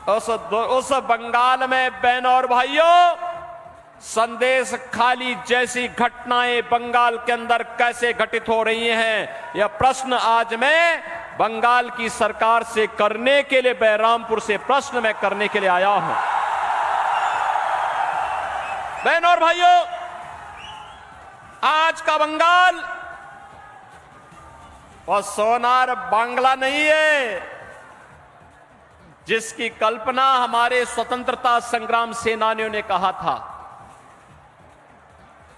उस बंगाल में बहनों और भाइयों, संदेश खाली जैसी घटनाएं बंगाल के अंदर कैसे घटित हो रही हैं, यह प्रश्न आज मैं बंगाल की सरकार से करने के लिए, बहरामपुर से प्रश्न मैं करने के लिए आया हूं। बहनों और भाइयों, आज का बंगाल वह सोनार बांग्ला नहीं है जिसकी कल्पना हमारे स्वतंत्रता संग्राम सेनानियों ने कहा था।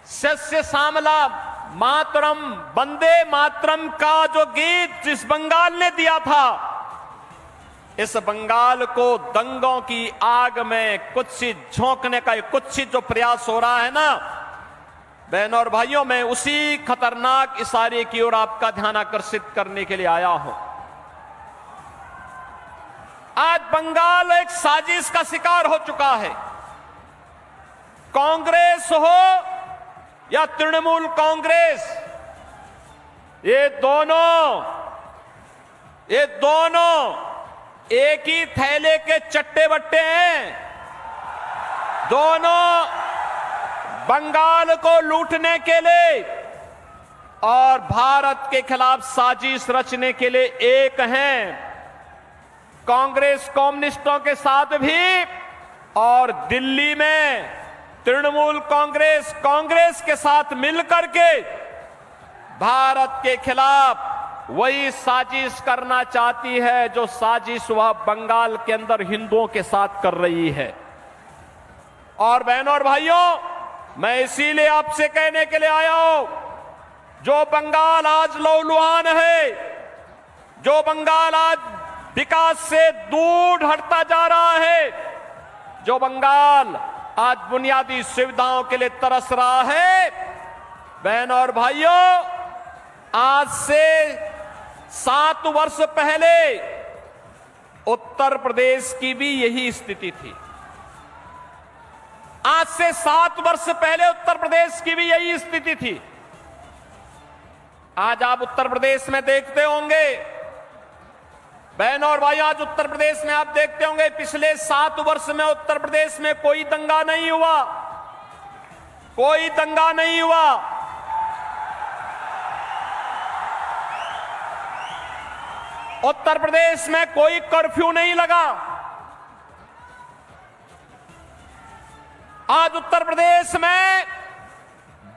सस्य श्यामला मातरम वंदे मातरम का जो गीत जिस बंगाल ने दिया था, इस बंगाल को दंगों की आग में कुत्सित झोंकने का कुत्सित जो प्रयास हो रहा है ना, बहनों और भाइयों, मैं उसी खतरनाक इशारे की ओर आपका ध्यान आकर्षित करने के लिए आया हूं। आज बंगाल एक साजिश का शिकार हो चुका है। कांग्रेस हो या तृणमूल कांग्रेस, ये दोनों एक ही थैले के चट्टे बट्टे हैं। दोनों बंगाल को लूटने के लिए और भारत के खिलाफ साजिश रचने के लिए एक हैं। कांग्रेस कम्युनिस्टों के साथ भी और दिल्ली में तृणमूल कांग्रेस के साथ मिलकर के भारत के खिलाफ वही साजिश करना चाहती है जो साजिश वह बंगाल के अंदर हिंदुओं के साथ कर रही है। और बहनों और भाइयों, मैं इसीलिए आपसे कहने के लिए आया हूं, जो बंगाल आज लहूलुहान है, जो बंगाल आज विकास से दूर हटता जा रहा है, जो बंगाल आज बुनियादी सुविधाओं के लिए तरस रहा है, बहनों और भाइयों, आज से 7 वर्ष पहले उत्तर प्रदेश की भी यही स्थिति थी। आज से 7 वर्ष पहले उत्तर प्रदेश की भी यही स्थिति थी। आज आप उत्तर प्रदेश में देखते होंगे, बहनों और भाइयों, आज उत्तर प्रदेश में आप देखते होंगे पिछले 7 वर्ष में उत्तर प्रदेश में कोई दंगा नहीं हुआ, कोई दंगा नहीं हुआ। उत्तर प्रदेश में कोई कर्फ्यू नहीं लगा। आज उत्तर प्रदेश में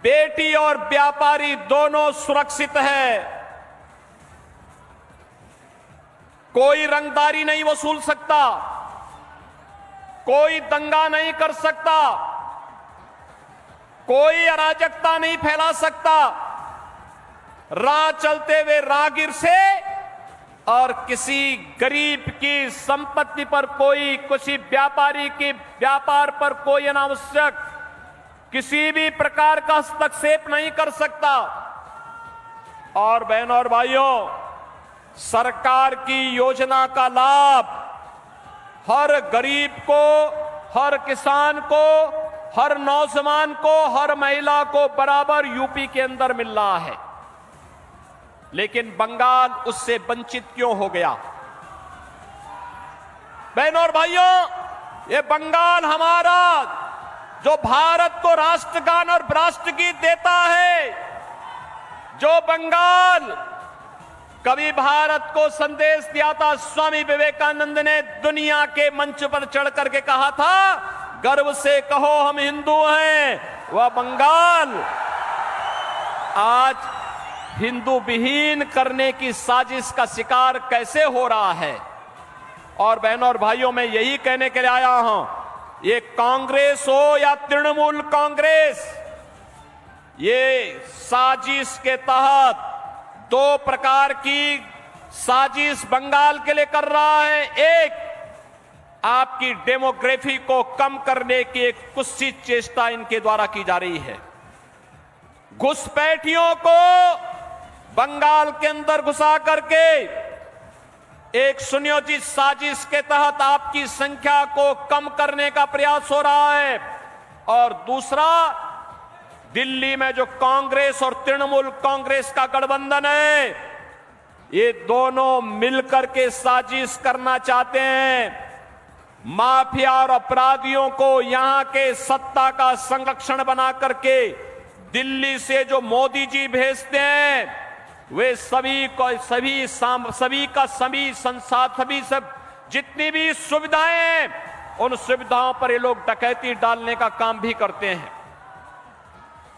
बेटी और व्यापारी दोनों सुरक्षित है। कोई रंगदारी नहीं वसूल सकता, कोई दंगा नहीं कर सकता, कोई अराजकता नहीं फैला सकता। राह चलते हुए राहगीर से और किसी गरीब की संपत्ति पर कोई, किसी व्यापारी के व्यापार पर कोई अनावश्यक किसी भी प्रकार का हस्तक्षेप नहीं कर सकता। और बहनों और भाइयों, सरकार की योजना का लाभ हर गरीब को, हर किसान को, हर नौजवान को, हर महिला को बराबर यूपी के अंदर मिल रहा है। लेकिन बंगाल उससे वंचित क्यों हो गया? बहनों और भाइयों, ये बंगाल हमारा जो भारत को राष्ट्रगान और राष्ट्रगीत देता है, जो बंगाल कभी भारत को संदेश दिया था, स्वामी विवेकानंद ने दुनिया के मंच पर चढ़ करके कहा था, गर्व से कहो हम हिंदू हैं, वह बंगाल आज हिंदू विहीन करने की साजिश का शिकार कैसे हो रहा है। और बहनों और भाइयों, मैं यही कहने के लिए आया हूं, ये कांग्रेस हो या तृणमूल कांग्रेस, ये साजिश के तहत 2 प्रकार की साजिश बंगाल के लिए कर रहा है। एक, आपकी डेमोग्राफी को कम करने की एक कुत्सित चेष्टा इनके द्वारा की जा रही है। घुसपैठियों को बंगाल के अंदर घुसा करके एक सुनियोजित साजिश के तहत आपकी संख्या को कम करने का प्रयास हो रहा है। और दूसरा, दिल्ली में जो कांग्रेस और तृणमूल कांग्रेस का गठबंधन है, ये दोनों मिलकर के साजिश करना चाहते हैं माफिया और अपराधियों को यहां के सत्ता का संरक्षण बना करके दिल्ली से जो मोदी जी भेजते हैं, वे सभी का सभी सब जितनी भी सुविधाएं हैं, उन सुविधाओं पर ये लोग डकैती डालने का काम भी करते हैं।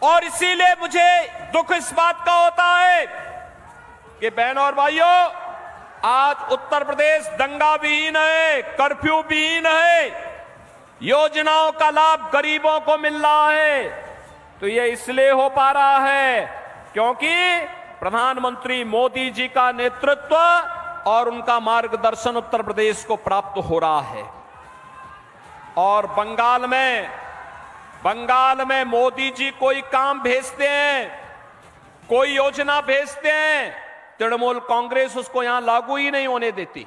और इसीलिए मुझे दुख इस बात का होता है कि बहनों और भाइयों, आज उत्तर प्रदेश दंगा विहीन है, कर्फ्यू विहीन है, योजनाओं का लाभ गरीबों को मिल रहा है। तो ये इसलिए हो पा रहा है क्योंकि प्रधानमंत्री मोदी जी का नेतृत्व और उनका मार्गदर्शन उत्तर प्रदेश को प्राप्त हो रहा है। और बंगाल में मोदी जी कोई काम भेजते हैं, कोई योजना भेजते हैं, तृणमूल कांग्रेस उसको यहां लागू ही नहीं होने देती।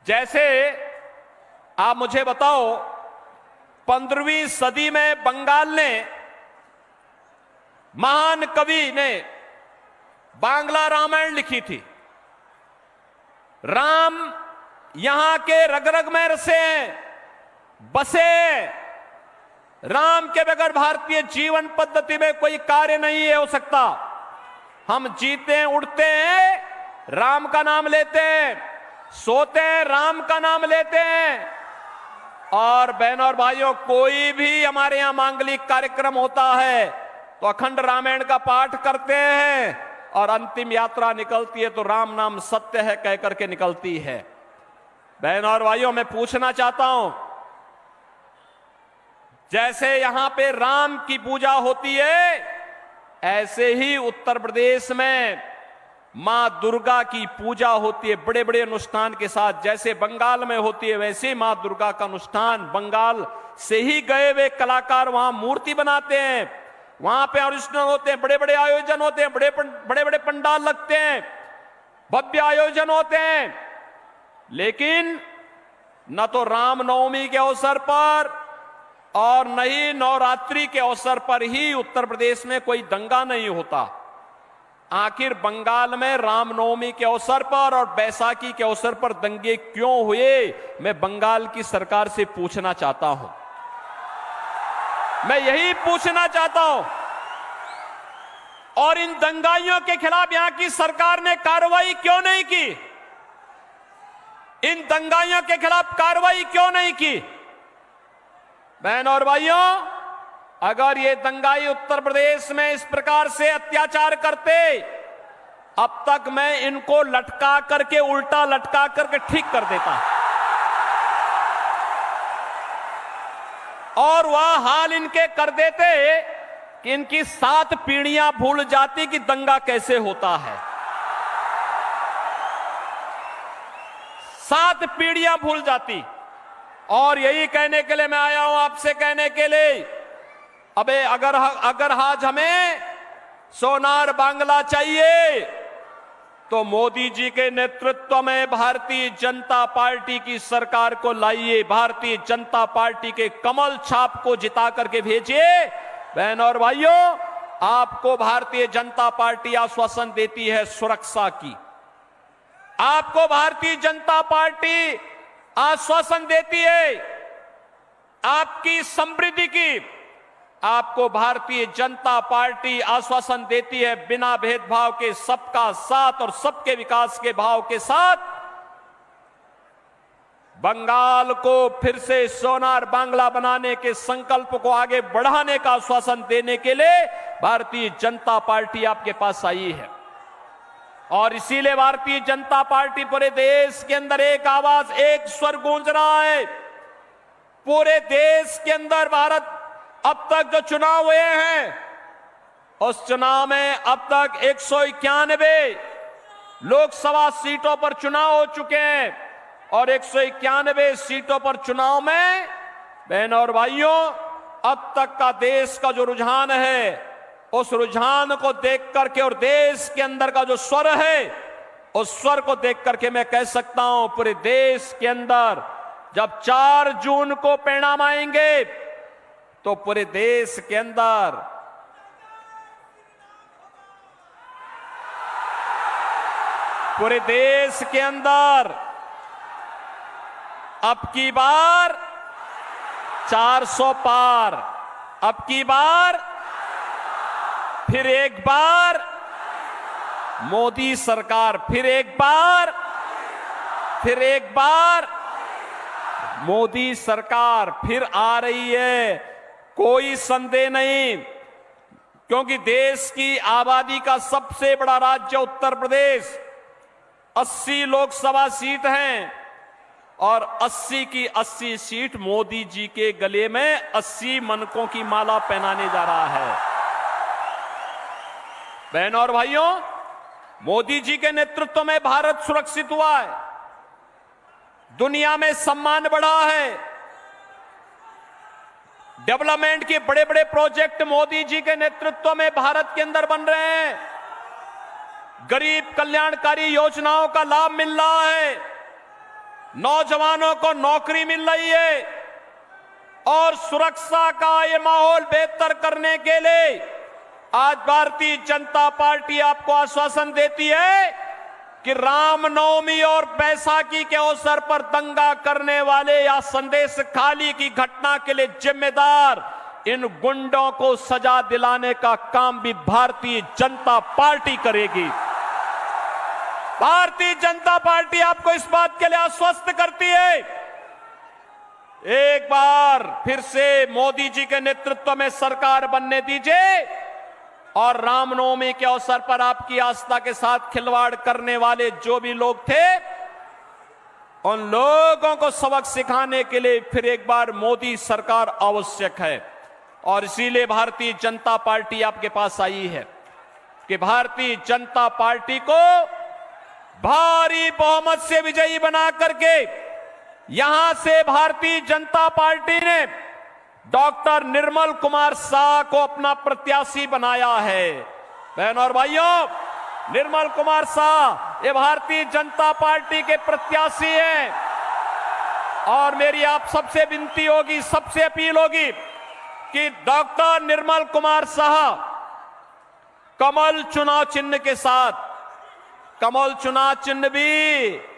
जैसे आप मुझे बताओ, 15वीं सदी में बंगाल ने, महान कवि ने बांग्ला रामायण लिखी थी। राम यहां के रग रग में बसे। राम के बगैर भारतीय जीवन पद्धति में कोई कार्य नहीं हो सकता। हम जीते हैं, उठते हैं, राम का नाम लेते हैं, सोते हैं, राम का नाम लेते हैं। और बहनों और भाइयों, कोई भी हमारे यहां मांगलिक कार्यक्रम होता है तो अखंड रामायण का पाठ करते हैं और अंतिम यात्रा निकलती है तो राम नाम सत्य है कह करके निकलती है। बहनों और भाइयों, मैं पूछना चाहता हूं, जैसे यहां पे राम की पूजा होती है, ऐसे ही उत्तर प्रदेश में मां दुर्गा की पूजा होती है बड़े बड़े अनुष्ठान के साथ। जैसे बंगाल में होती है, वैसे ही मां दुर्गा का अनुष्ठान, बंगाल से ही गए हुए कलाकार वहां मूर्ति बनाते हैं, वहां पे अनुष्ठान होते हैं, बड़े बड़े आयोजन होते हैं, बड़े बड़े पंडाल लगते हैं, भव्य आयोजन होते हैं। लेकिन न तो रामनवमी के अवसर पर और न ही नवरात्रि के अवसर पर ही उत्तर प्रदेश में कोई दंगा नहीं होता। आखिर बंगाल में रामनवमी के अवसर पर और बैसाखी के अवसर पर दंगे क्यों हुए, मैं बंगाल की सरकार से पूछना चाहता हूं। मैं यही पूछना चाहता हूं। और इन दंगाइयों के खिलाफ यहां की सरकार ने कार्रवाई क्यों नहीं की? इन दंगाइयों के खिलाफ कार्रवाई क्यों नहीं की? बहनों और भाइयों, अगर ये दंगाई उत्तर प्रदेश में इस प्रकार से अत्याचार करते, अब तक मैं इनको लटका करके, उल्टा लटका करके ठीक कर देता। और वह हाल इनके कर देते कि इनकी 7 पीढ़ियां भूल जाती कि दंगा कैसे होता है। 7 पीढ़ियां भूल जाती। और यही कहने के लिए मैं आया हूं, आपसे कहने के लिए, अबे अगर आज हमें सोनार बांग्ला चाहिए तो मोदी जी के नेतृत्व में भारतीय जनता पार्टी की सरकार को लाइए, भारतीय जनता पार्टी के कमल छाप को जिता करके भेजिए। बहनों और भाइयों, आपको भारतीय जनता पार्टी आश्वासन देती है सुरक्षा की, आपको भारतीय जनता पार्टी आश्वासन देती है आपकी समृद्धि की, आपको भारतीय जनता पार्टी आश्वासन देती है बिना भेदभाव के सबका साथ और सबके विकास के भाव के साथ बंगाल को फिर से सोनार बांग्ला बनाने के संकल्प को आगे बढ़ाने का आश्वासन देने के लिए भारतीय जनता पार्टी आपके पास आई है। और इसीलिए भारतीय जनता पार्टी पूरे देश के अंदर एक आवाज, एक स्वर गूंज रहा है। पूरे देश के अंदर भारत अब तक जो चुनाव हुए हैं, उस चुनाव में अब तक 191 लोकसभा सीटों पर चुनाव हो चुके हैं। और 191 सीटों पर चुनाव में बहनों और भाइयों, अब तक का देश का जो रुझान है, उस रुझान को देख करके और देश के अंदर का जो स्वर है, उस स्वर को देख करके मैं कह सकता हूं, पूरे देश के अंदर जब 4 जून को परिणाम आएंगे तो पूरे देश के अंदर अब की बार 400 पार, अब की बार फिर एक बार मोदी सरकार, फिर एक बार मोदी सरकार फिर आ रही है। कोई संदेह नहीं, क्योंकि देश की आबादी का सबसे बड़ा राज्य उत्तर प्रदेश, 80 लोकसभा सीट हैं और 80 की 80 सीट मोदी जी के गले में 80 मनकों की माला पहनाने जा रहा है। बहनों और भाइयों, मोदी जी के नेतृत्व में भारत सुरक्षित हुआ है, दुनिया में सम्मान बढ़ा है, डेवलपमेंट के बड़े बड़े प्रोजेक्ट मोदी जी के नेतृत्व में भारत के अंदर बन रहे हैं, गरीब कल्याणकारी योजनाओं का लाभ मिल रहा है, नौजवानों को नौकरी मिल रही है और सुरक्षा का ये माहौल बेहतर करने के लिए आज भारतीय जनता पार्टी आपको आश्वासन देती है कि रामनवमी और बैसाखी के अवसर पर दंगा करने वाले या संदेश खाली की घटना के लिए जिम्मेदार इन गुंडों को सजा दिलाने का काम भी भारतीय जनता पार्टी करेगी। भारतीय जनता पार्टी आपको इस बात के लिए आश्वस्त करती है। एक बार फिर से मोदी जी के नेतृत्व में सरकार बनने दीजिए और रामनवमी के अवसर पर आपकी आस्था के साथ खिलवाड़ करने वाले जो भी लोग थे, उन लोगों को सबक सिखाने के लिए फिर एक बार मोदी सरकार आवश्यक है। और इसीलिए भारतीय जनता पार्टी आपके पास आई है कि भारतीय जनता पार्टी को भारी बहुमत से विजयी बना करके यहां से भारतीय जनता पार्टी ने डॉक्टर निर्मल कुमार शाह को अपना प्रत्याशी बनाया है। बहनों और भाइयों, निर्मल कुमार शाह ये भारतीय जनता पार्टी के प्रत्याशी हैं और मेरी आप सबसे विनती होगी, सबसे अपील होगी कि डॉक्टर निर्मल कुमार शाह कमल चुनाव चिन्ह के साथ, कमल चुनाव चिन्ह भी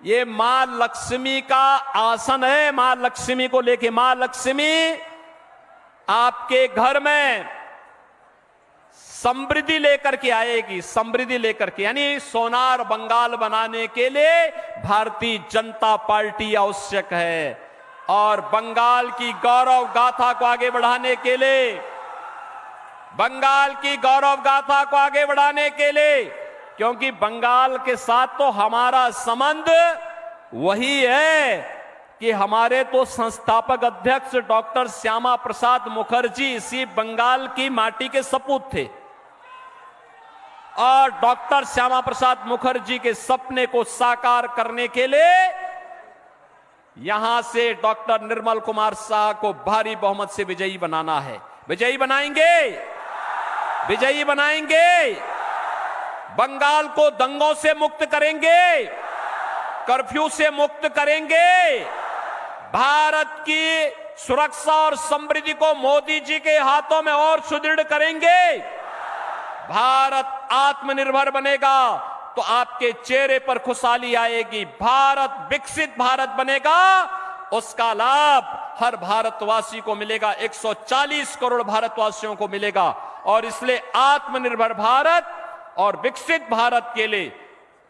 ये मां लक्ष्मी का आसन है, मां लक्ष्मी को लेके, मां लक्ष्मी आपके घर में समृद्धि लेकर के आएगी, समृद्धि लेकर के, यानी सोनार बंगाल बनाने के लिए भारतीय जनता पार्टी आवश्यक है। और बंगाल की गौरव गाथा को आगे बढ़ाने के लिए, बंगाल की गौरव गाथा को आगे बढ़ाने के लिए, क्योंकि बंगाल के साथ तो हमारा संबंध वही है कि हमारे तो संस्थापक अध्यक्ष डॉक्टर श्यामा प्रसाद मुखर्जी इसी बंगाल की माटी के सपूत थे और डॉक्टर श्यामा प्रसाद मुखर्जी के सपने को साकार करने के लिए यहां से डॉक्टर निर्मल कुमार शाह को भारी बहुमत से विजयी बनाना है। विजयी बनाएंगे, विजयी बनाएंगे, बंगाल को दंगों से मुक्त करेंगे, कर्फ्यू से मुक्त करेंगे, भारत की सुरक्षा और समृद्धि को मोदी जी के हाथों में और सुदृढ़ करेंगे। भारत आत्मनिर्भर बनेगा तो आपके चेहरे पर खुशहाली आएगी। भारत विकसित भारत बनेगा, उसका लाभ हर भारतवासी को मिलेगा, 140 करोड़ भारतवासियों को मिलेगा। और इसलिए आत्मनिर्भर भारत और विकसित भारत के लिए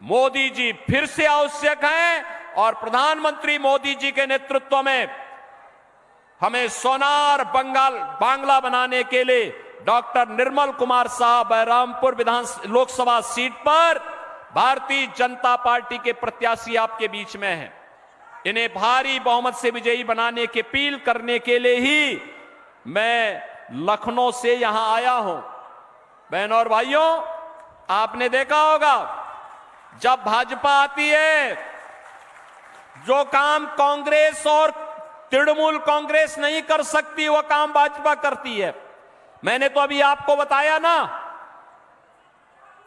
मोदी जी फिर से आवश्यक हैं और प्रधानमंत्री मोदी जी के नेतृत्व में हमें सोनार बांग्ला बनाने के लिए डॉक्टर निर्मल कुमार शाह बलरामपुर लोकसभा सीट पर भारतीय जनता पार्टी के प्रत्याशी आपके बीच में हैं। इन्हें भारी बहुमत से विजयी बनाने की अपील करने के लिए ही मैं लखनऊ से यहां आया हूं। बहनों और भाइयों, आपने देखा होगा जब भाजपा आती है, जो काम कांग्रेस और तृणमूल कांग्रेस नहीं कर सकती वह काम भाजपा करती है। मैंने तो अभी आपको बताया ना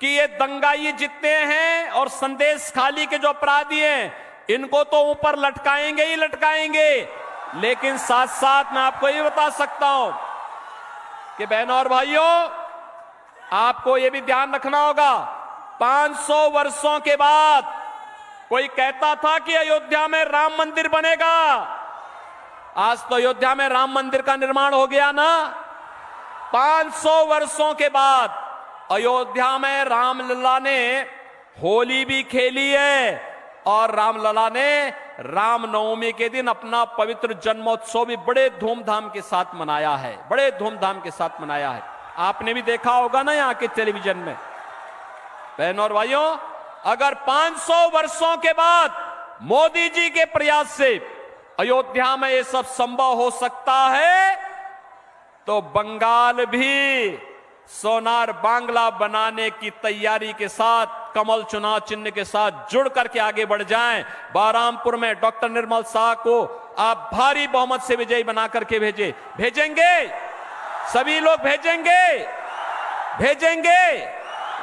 कि ये दंगाई जितने हैं और संदेश खाली के जो अपराधी हैं, इनको तो ऊपर लटकाएंगे ही लटकाएंगे, लेकिन साथ साथ मैं आपको ये बता सकता हूं कि बहनों और भाइयों, आपको ये भी ध्यान रखना होगा, 500 वर्षों के बाद कोई कहता था कि अयोध्या में राम मंदिर बनेगा, आज तो अयोध्या में राम मंदिर का निर्माण हो गया ना। 500 वर्षों के बाद अयोध्या में रामलला ने होली भी खेली है और रामलला ने रामनवमी के दिन अपना पवित्र जन्मोत्सव भी बड़े धूमधाम के साथ मनाया है, बड़े धूमधाम के साथ मनाया है। आपने भी देखा होगा ना यहाँ के टेलीविजन में। बहनों और भाइयों, अगर 500 वर्षों के बाद मोदी जी के प्रयास से अयोध्या में ये सब संभव हो सकता है, तो बंगाल भी सोनार बांग्ला बनाने की तैयारी के साथ कमल चुनाव चिन्ह के साथ जुड़ करके आगे बढ़ जाएं। बहरामपुर में डॉक्टर निर्मल शाह को आप भारी बहुमत से विजयी बना करके भेजेंगे, सभी लोग भेजेंगे।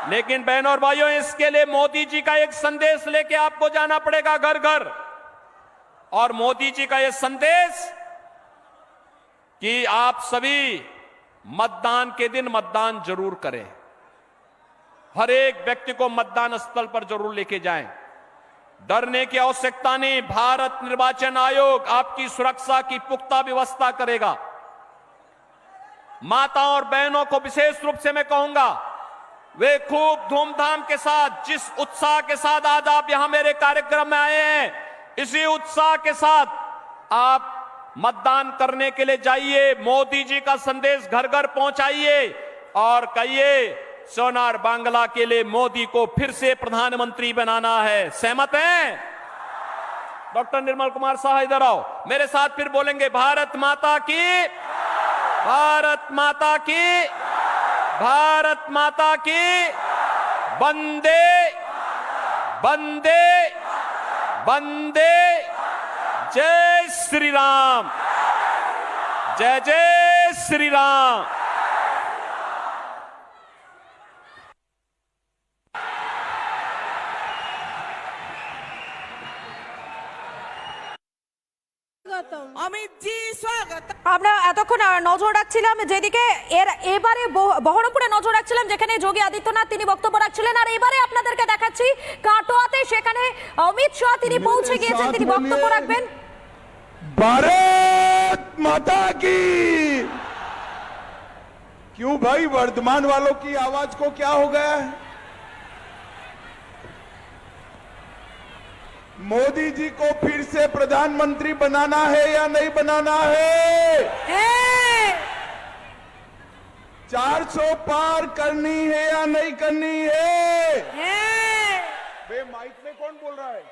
लेकिन बहनों और भाइयों, इसके लिए मोदी जी का एक संदेश लेके आपको जाना पड़ेगा घर घर। और मोदी जी का यह संदेश कि आप सभी मतदान के दिन मतदान जरूर करें, हर एक व्यक्ति को मतदान स्थल पर जरूर लेके जाएं। डरने की आवश्यकता नहीं, भारत निर्वाचन आयोग आपकी सुरक्षा की पुख्ता व्यवस्था करेगा। माताओं और बहनों को विशेष रूप से मैं कहूंगा, वे खूब धूमधाम के साथ, जिस उत्साह के साथ आज आप यहां मेरे कार्यक्रम में आए हैं, इसी उत्साह के साथ आप मतदान करने के लिए जाइए। मोदी जी का संदेश घर घर पहुंचाइए और कहिए सोनार बांग्ला के लिए मोदी को फिर से प्रधानमंत्री बनाना है। सहमत हैं? डॉक्टर निर्मल कुमार शाह इधर आओ, मेरे साथ फिर बोलेंगे, भारत माता की, भारत माता की, भारत माता की, वंदे वंदे वंदे, जय श्री राम, जय जय श्री राम। অমিত জি স্বাগত। আমরা এতক্ষণ নজর রাখছিলাম যেদিকে এবারে বহরমপুরে নজর রাখছিলাম, যেখানে যোগী আদিত্যনাথ তিনি বক্তব্য রাখছিলেন, আর এবারে আপনাদেরকে দেখাচ্ছি কাটোয়াতে, সেখানে অমিত শাহ তিনি পৌঁছে গিয়েছেন, তিনি বক্তব্য রাখবেন। भारत माता की। क्यों भाई, वर्धमान वालों की आवाज को क्या हो गया है? मोदी जी को फिर से प्रधानमंत्री बनाना है या नहीं बनाना है? 400 पार करनी है या नहीं करनी है? बे माइक में कौन बोल रहा है?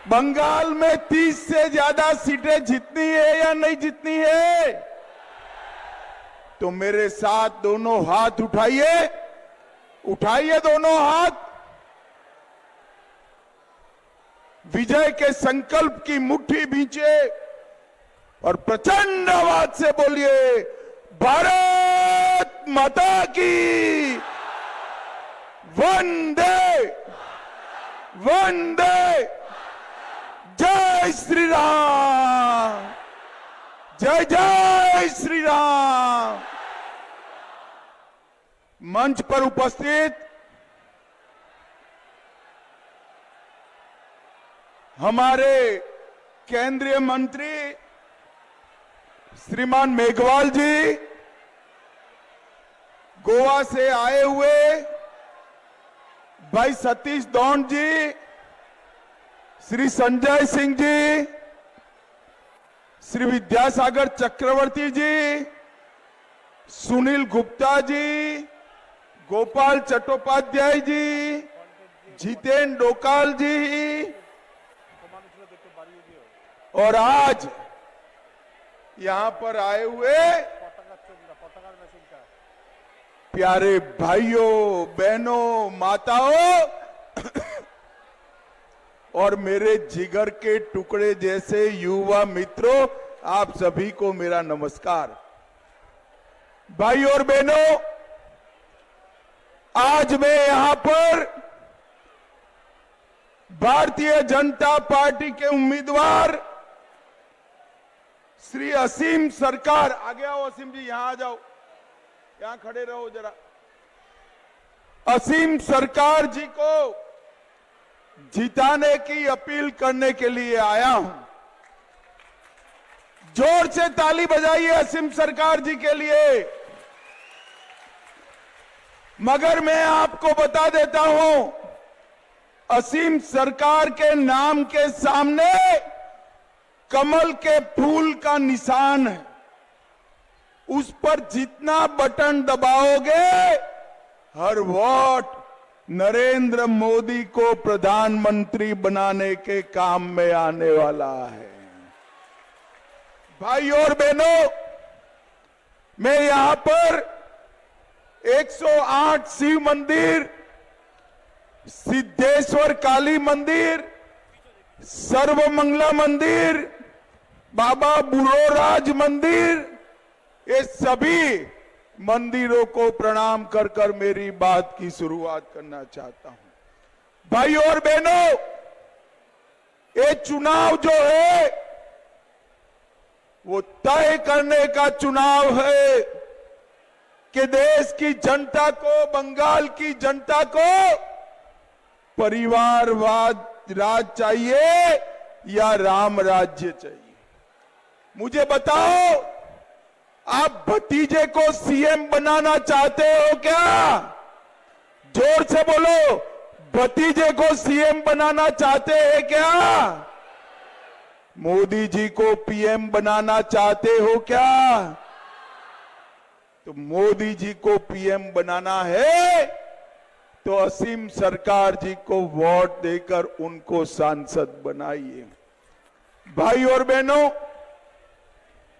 बंगाल में 30 से ज्यादा सीटें जीतनी है या नहीं जीतनी है? तो मेरे साथ दोनों हाथ उठाइए, उठाइए दोनों हाथ, विजय के संकल्प की मुट्ठी भींचे और प्रचंड आवाज से बोलिए, भारत माता की, वंदे वंदे, जय श्री राम, जय जय श्री राम। मंच पर उपस्थित हमारे केंद्रीय मंत्री श्रीमान मेघवाल जी, गोवा से आए हुए भाई सतीश दौंड जी, श्री संजय सिंह जी, श्री विद्यासागर चक्रवर्ती जी, सुनील गुप्ता जी, गोपाल चट्टोपाध्याय जी, जितेन डोकाल जी, और आज यहां पर आए हुए प्यारे भाइयों बहनों माताओं और मेरे जिगर के टुकड़े जैसे युवा मित्रों, आप सभी को मेरा नमस्कार। भाई और बहनों, आज मैं यहां पर भारतीय जनता पार्टी के उम्मीदवार श्री असीम सरकार, आगे आओ असीम जी, यहां आ जाओ, यहां खड़े रहो जरा। असीम सरकार जी को जिताने की अपील करने के लिए आया हूं। जोर से ताली बजाइए असीम सरकार जी के लिए। मगर मैं आपको बता देता हूं, असीम सरकार के नाम के सामने कमल के फूल का निशान है। उस पर जितना बटन दबाओगे, हर वोट नरेंद्र मोदी को प्रधानमंत्री बनाने के काम में आने वाला है। भाई और बहनों, मैं यहां पर 108 शिव मंदिर, सिद्धेश्वर काली मंदिर, सर्वमंगला मंदिर, बाबा बुरोराज मंदिर, ये सभी मंदिरों को प्रणाम कर कर मेरी बात की शुरुआत करना चाहता हूं। भाई और बहनों, ये चुनाव जो है वो तय करने का चुनाव है कि देश की जनता को, बंगाल की जनता को परिवारवाद राज चाहिए या राम राज्य चाहिए। मुझे बताओ, आप भतीजे को सीएम बनाना चाहते हो क्या? जोर से बोलो, भतीजे को सीएम बनाना चाहते हैं क्या? मोदी जी को पीएम बनाना चाहते हो क्या? तो मोदी जी को पीएम बनाना है तो असीम सरकार जी को वोट देकर उनको सांसद बनाइए। भाई और बहनों,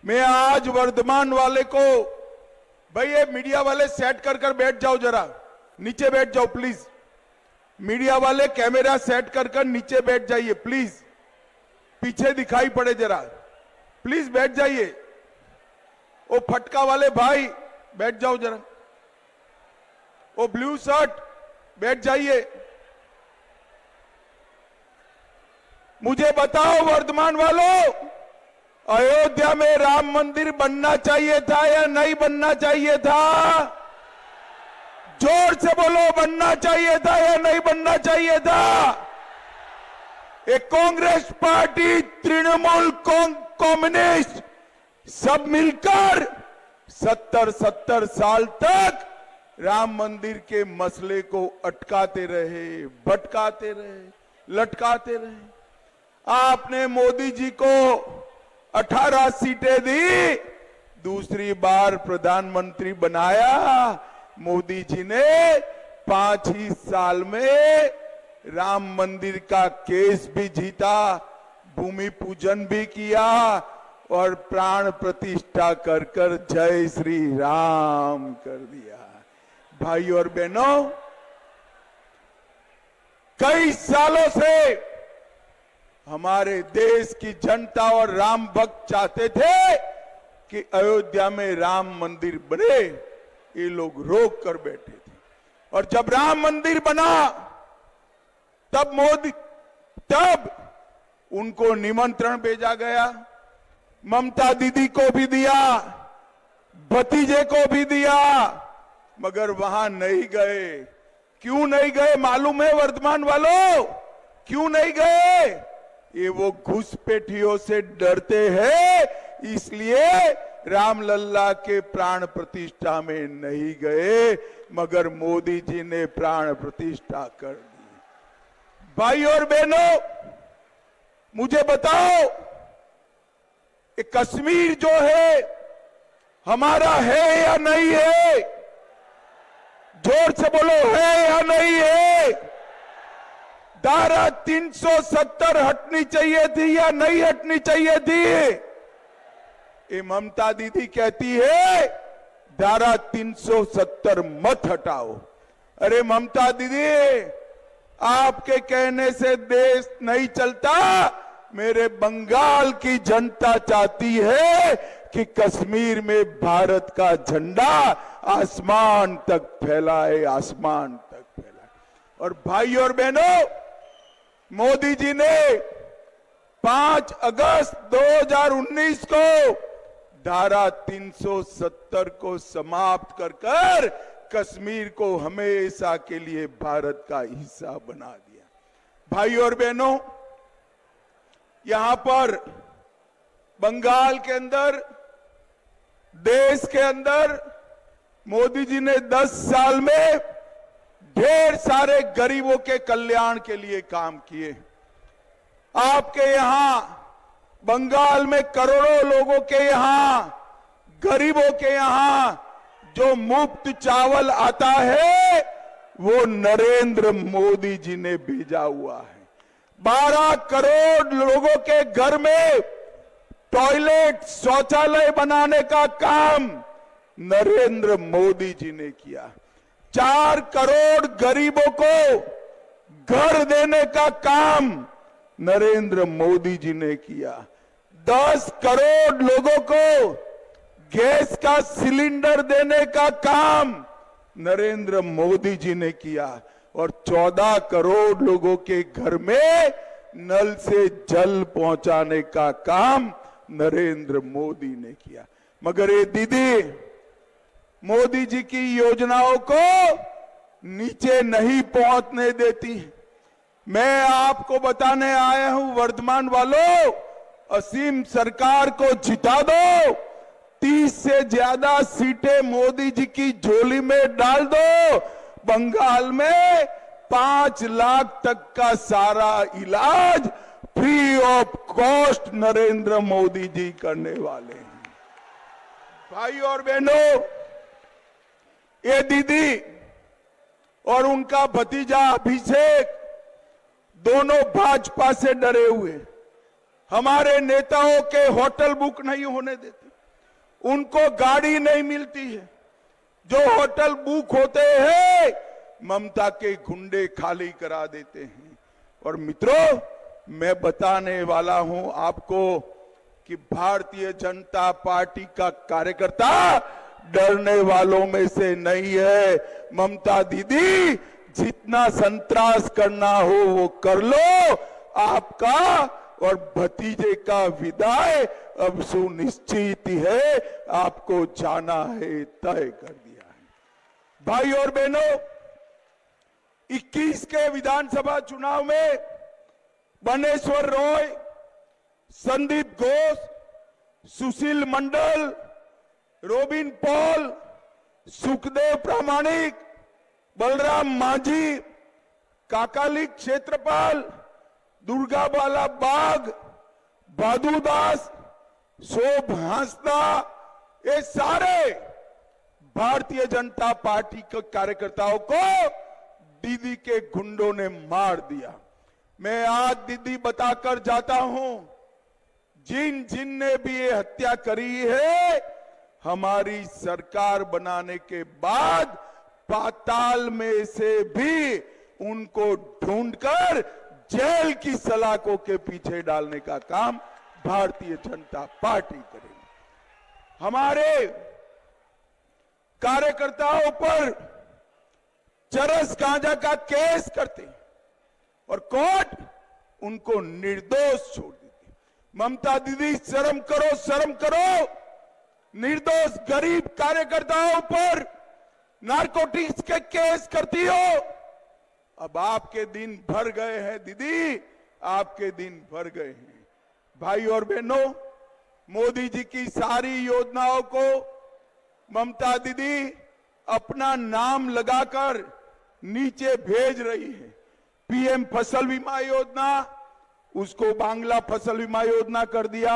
मैं आज वर्धमान वाले को, भाई ये मीडिया वाले सेट कर कर बैठ जाओ, जरा नीचे बैठ जाओ प्लीज। मीडिया वाले कैमरा सेट कर कर नीचे बैठ जाइए प्लीज, पीछे दिखाई पड़े जरा, प्लीज बैठ जाइए। वो फटका वाले भाई बैठ जाओ जरा, वो ब्लू शर्ट बैठ जाइए। मुझे बताओ वर्धमान वालों, अयोध्या में राम मंदिर बनना चाहिए था या नहीं बनना चाहिए था? जोर से बोलो, बनना चाहिए था या नहीं बनना चाहिए था? एक कांग्रेस पार्टी, तृणमूल कम्युनिस्ट सब मिलकर 70 साल तक राम मंदिर के मसले को अटकाते रहे, भटकाते रहे, लटकाते रहे। आपने मोदी जी को 18 सीटें दी, दूसरी बार प्रधानमंत्री बनाया। मोदी जी ने 5 ही साल में राम मंदिर का केस भी जीता, भूमि पूजन भी किया और प्राण प्रतिष्ठा कर कर जय श्री राम कर दिया। भाई और बहनों, कई सालों से हमारे देश की जनता और राम भक्त चाहते थे कि अयोध्या में राम मंदिर बने, ये लोग रोक कर बैठे थे। और जब राम मंदिर बना तब उनको निमंत्रण भेजा गया, ममता दीदी को भी दिया, भतीजे को भी दिया, मगर वहां नहीं गए। क्यों नहीं गए मालूम है वर्धमान वालों? क्यों नहीं गए? ये वो घुसपैठियों से डरते हैं, इसलिए रामलल्ला के प्राण प्रतिष्ठा में नहीं गए, मगर मोदी जी ने प्राण प्रतिष्ठा कर दी। भाई और बहनों, मुझे बताओ, ये कश्मीर जो है हमारा है या नहीं है? जोर से बोलो, है या नहीं है? धारा 370 हटनी चाहिए थी या नहीं हटनी चाहिए थी? ये ममता दीदी कहती है धारा 370 मत हटाओ। अरे ममता दीदी, आपके कहने से देश नहीं चलता। मेरे बंगाल की जनता चाहती है कि कश्मीर में भारत का झंडा आसमान तक फैलाए, आसमान तक फैलाए। और भाई और बहनों, मोदी जी ने 5 अगस्त 2019 को धारा 370 को समाप्त कर कश्मीर को हमेशा के लिए भारत का हिस्सा बना दिया। भाई और बहनों, यहां पर बंगाल के अंदर, देश के अंदर मोदी जी ने 10 साल में ढेर सारे गरीबों के कल्याण के लिए काम किए। आपके यहां बंगाल में करोड़ों लोगों के यहां, गरीबों के यहां जो मुफ्त चावल आता है वो नरेंद्र मोदी जी ने भेजा हुआ है। 12 करोड़ लोगों के घर में टॉयलेट, शौचालय बनाने का काम नरेंद्र मोदी जी ने किया। 4 करोड़ गरीबों को घर देने का काम नरेंद्र मोदी जी ने किया। 10 करोड़ लोगों को गैस का सिलेंडर देने का काम नरेंद्र मोदी जी ने किया और 14 करोड़ लोगों के घर में नल से जल पहुंचाने का काम नरेंद्र मोदी ने किया। मगर ये दीदी मोदी जी की योजनाओं को नीचे नहीं पहुंचने देती। मैं आपको बताने आया हूं, वर्धमान वालों, असीम सरकार को जिता दो, 30 से ज्यादा सीटें मोदी जी की झोली में डाल दो। बंगाल में 5 लाख तक का सारा इलाज free of cost Narendra Modi ji करने वाले हैं। भाई और बहनों, ये दीदी और उनका भतीजा अभिषेक दोनों भाजपा से डरे हुए, हमारे नेताओं के होटल बुक नहीं होने देते, उनको गाड़ी नहीं मिलती है। जो होटल बुक होते हैं ममता के गुंडे खाली करा देते हैं। और मित्रों, मैं बताने वाला हूं आपको कि भारतीय जनता पार्टी का कार्यकर्ता डरने वालों में से नहीं है। ममता दीदी, जितना संतरास करना हो वो कर लो, आपका और भतीजे का विदाई अब सुनिश्चित है, आपको जाना है, तय कर दिया है। भाई और बहनों, 21 के विधानसभा चुनाव में बनेश्वर रॉय, संदीप घोष, सुशील मंडल, रोबिन पॉल, सुखदेव प्रामाणिक, बलराम मांझी, काकाली क्षेत्रपाल, दुर्गाबाला बाग, भादु दास, शोभ हांसदा, ये सारे भारतीय जनता पार्टी के कार्यकर्ताओं को दीदी के गुंडों ने मार दिया। मैं आज दीदी बताकर जाता हूं, जिन जिन ने भी ये हत्या करी है, हमारी सरकार बनाने के बाद पाताल में से भी उनको ढूंढकर जेल की सलाखों के पीछे डालने का काम भारतीय जनता पार्टी करेगी। हमारे कार्यकर्ताओं पर चरस गांजा का केस करते और कोर्ट उनको निर्दोष छोड़ देती। ममता दीदी, शर्म करो, शर्म करो। निर्दोष गरीब कार्यकर्ताओं पर नारकोटिक्स के केस करती हो। अब आपके दिन भर गए हैं दीदी, आपके दिन भर गए हैं। भाई और बहनों, मोदी जी की सारी योजनाओं को ममता दीदी अपना नाम लगाकर नीचे भेज रही है। पीएम फसल बीमा योजना, उसको बांग्ला फसल बीमा योजना कर दिया।